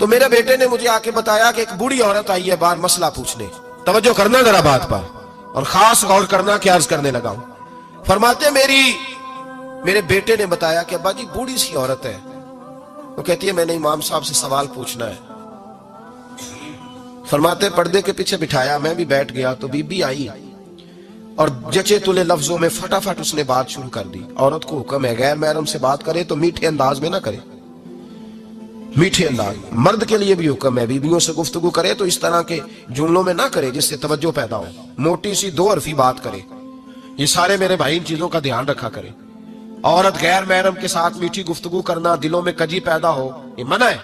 تو میرے بیٹے نے مجھے آ کے بتایا کہ ایک بوڑھی عورت آئی ہے باہر مسئلہ پوچھنے. توجہ کرنا ذرا بات پر اور خاص غور کرنا کہ عرض کرنے لگا ہوں. فرماتے میرے بیٹے نے بتایا کہ ابا جی بوڑھی سی عورت ہے. وہ کہتی ہے میں نے امام صاحب سے سوال پوچھنا ہے. فرماتے پردے کے پیچھے بٹھایا, میں بھی بیٹھ گیا تو بی بی آئی اور جچے تلے لفظوں میں فٹافٹ اس نے بات شروع کر دی. عورت کو حکم ہے غیر محرم سے بات کرے تو میٹھے انداز میں نہ کرے, میٹھے انداز. مرد کے لیے بھی حکم ہے بیویوں سے گفتگو کرے تو اس طرح کے جملوں میں نہ کرے جس سے توجہ پیدا ہو, موٹی سی دو حرفی بات کرے. یہ سارے میرے بھائی ان چیزوں کا دھیان رکھا کرے. عورت غیر محرم کے ساتھ میٹھی گفتگو کرنا, دلوں میں کجی پیدا ہو, یہ منع ہے.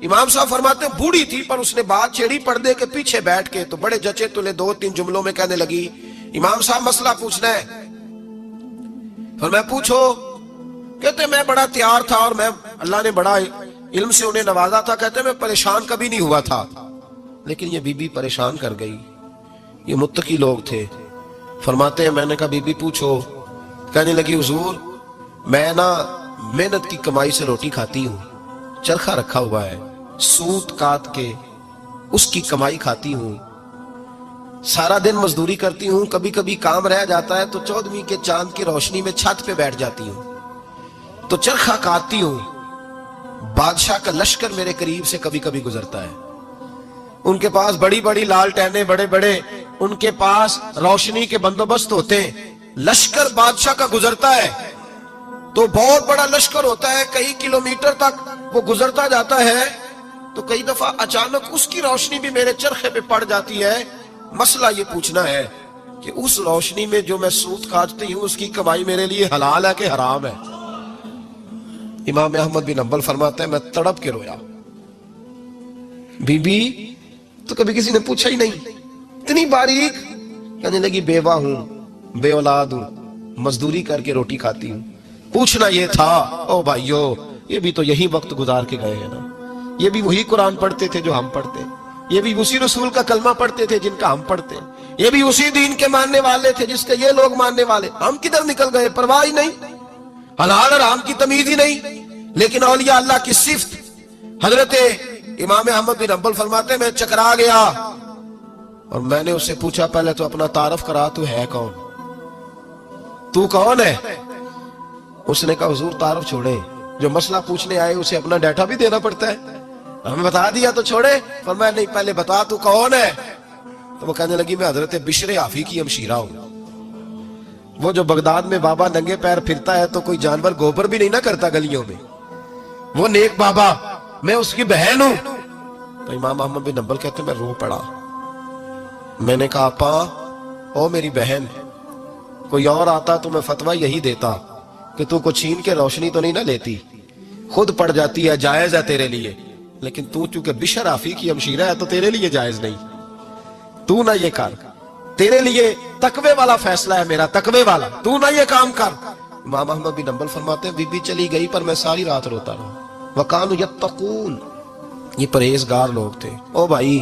امام صاحب فرماتے ہیں بوڑھی تھی پر اس نے بات چھیڑی پردے کے پیچھے بیٹھ کے تو بڑے جچے تلے 2-3 جملوں میں کہنے لگی امام صاحب مسئلہ پوچھنا ہے. پھر میں پوچھو. کہتے میں بڑا تیار تھا اور میں اللہ نے بڑا علم سے انہیں نوازا تھا. کہتے میں پریشان کبھی نہیں ہوا تھا, لیکن یہ بی بی پریشان کر گئی. یہ متقی لوگ تھے. فرماتے ہیں میں نے کہا بی بی پوچھو. کہنے لگی حضور میں نا محنت کی کمائی سے روٹی کھاتی ہوں, چرخہ رکھا ہوا ہے, سوت کاٹ کے اس کی کمائی کھاتی ہوں, سارا دن مزدوری کرتی ہوں, کبھی کبھی کام رہ جاتا ہے تو 14ویں کے چاند کی روشنی میں چھت پہ بیٹھ جاتی ہوں تو چرخہ کاٹتی ہوں. بادشاہ کا لشکر میرے قریب سے کبھی کبھی گزرتا ہے, ان کے پاس بڑی بڑی لالٹینیں, بڑے بڑے ان کے پاس روشنی کے بندوبست ہوتے ہیں. لشکر بادشاہ کا گزرتا ہے تو بہت بڑا لشکر ہوتا ہے, کئی کلومیٹر تک وہ گزرتا جاتا ہے تو کئی دفعہ اچانک اس کی روشنی بھی میرے چرخے پہ پڑ جاتی ہے. مسئلہ یہ پوچھنا ہے کہ اس روشنی میں جو میں سوت کاٹتی ہوں اس کی کمائی میرے لیے حلال ہے کہ حرام ہے؟ امام احمد بن حنبل فرماتے ہیں میں تڑپ کے رویا. بی بی تو کبھی کسی نے پوچھا ہی نہیں, اتنی باریک. کہنے لگی بیوہ ہوں, بے اولاد ہوں, مزدوری کر کے روٹی کھاتی ہوں. پوچھنا یہ تھا. او بھائیو یہ بھی تو یہی وقت گزار کے گئے ہیں نا, یہ بھی وہی قرآن پڑھتے تھے جو ہم پڑھتے, یہ بھی اسی رسول کا کلمہ پڑھتے تھے جن کا ہم پڑھتے, یہ بھی اسی دین کے ماننے والے تھے جس کے یہ لوگ ماننے والے. ہم کدھر نکل گئے؟ پرواہ ہی نہیں, حلال حرام کی تمیز ہی نہیں. لیکن اولیاء اللہ کی صفت. حضرت امام احمد بن حنبل فرماتے ہیں میں چکرا گیا اور میں نے اس سے پوچھا پہلے تو اپنا تعارف کرا, تو ہے کون, تو کون ہے؟ اس نے کہا حضور تعارف چھوڑے, جو مسئلہ پوچھنے آئے اسے اپنا ڈیٹا بھی دینا پڑتا ہے, ہمیں بتا دیا تو چھوڑے. فرمایا نہیں پہلے بتا تو کون ہے. تو وہ کہنے لگی میں حضرت بشر حافی کی ہمشیرہ ہوں. وہ جو بغداد میں بابا ننگے پیر پھرتا ہے تو کوئی جانور گوبر بھی نہیں نہ کرتا گلیوں میں, وہ نیک بابا, میں اس کی بہن ہوں. تو امام احمد بن حنبل کہتے ہیں میں رو پڑا. میں نے کہا آپا او میری بہن, کوئی اور آتا تو میں فتویٰ یہی دیتا کہ تو کو چھین کے روشنی تو نہیں نہ لیتی, خود پڑ جاتی ہے, جائز ہے تیرے لیے. لیکن تو چونکہ بشر حافی کی ہمشیرہ ہے تو تیرے لیے جائز نہیں, تو نہ یہ کر, تیرے لیے تقوی والا فیصلہ ہے میرا, تقوی والا, تو نہ یہ کام کر. امام احمد بن حنبل فرماتے ہیں بی بی چلی گئی پر میں ساری رات روتا رہا. وَقَانُوا يَتَّقُونَ, یہ پرہیزگار لوگ تھے. او بھائی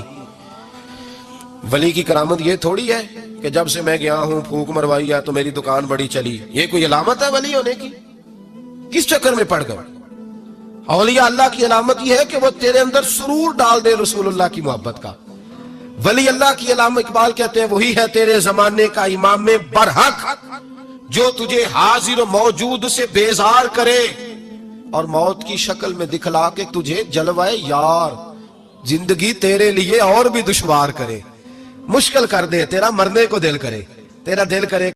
ولی کی کرامت یہ تھوڑی ہے کہ جب سے میں گیا ہوں پھونک مروائی ہے تو میری دکان بڑی چلی. یہ کوئی علامت ہے ولی ہونے کی؟ کس چکر میں پڑ گئے؟ اولیاء اللہ کی علامت یہ ہے کہ وہ تیرے اندر سرور ڈال دے رسول اللہ کی محبت کا. ولی اللہ کی علامت اقبال کہتے ہیں وہی ہے تیرے زمانے کا امام برحق جو تجھے حاضر و موجود سے بیزار کرے اور موت کی شکل میں دکھلا کے تجھے جلوائے یار, زندگی تیرے لیے اور بھی دشوار کرے, مشکل کر دے, تیرا مرنے کو دل کرے, تیرا دل کرے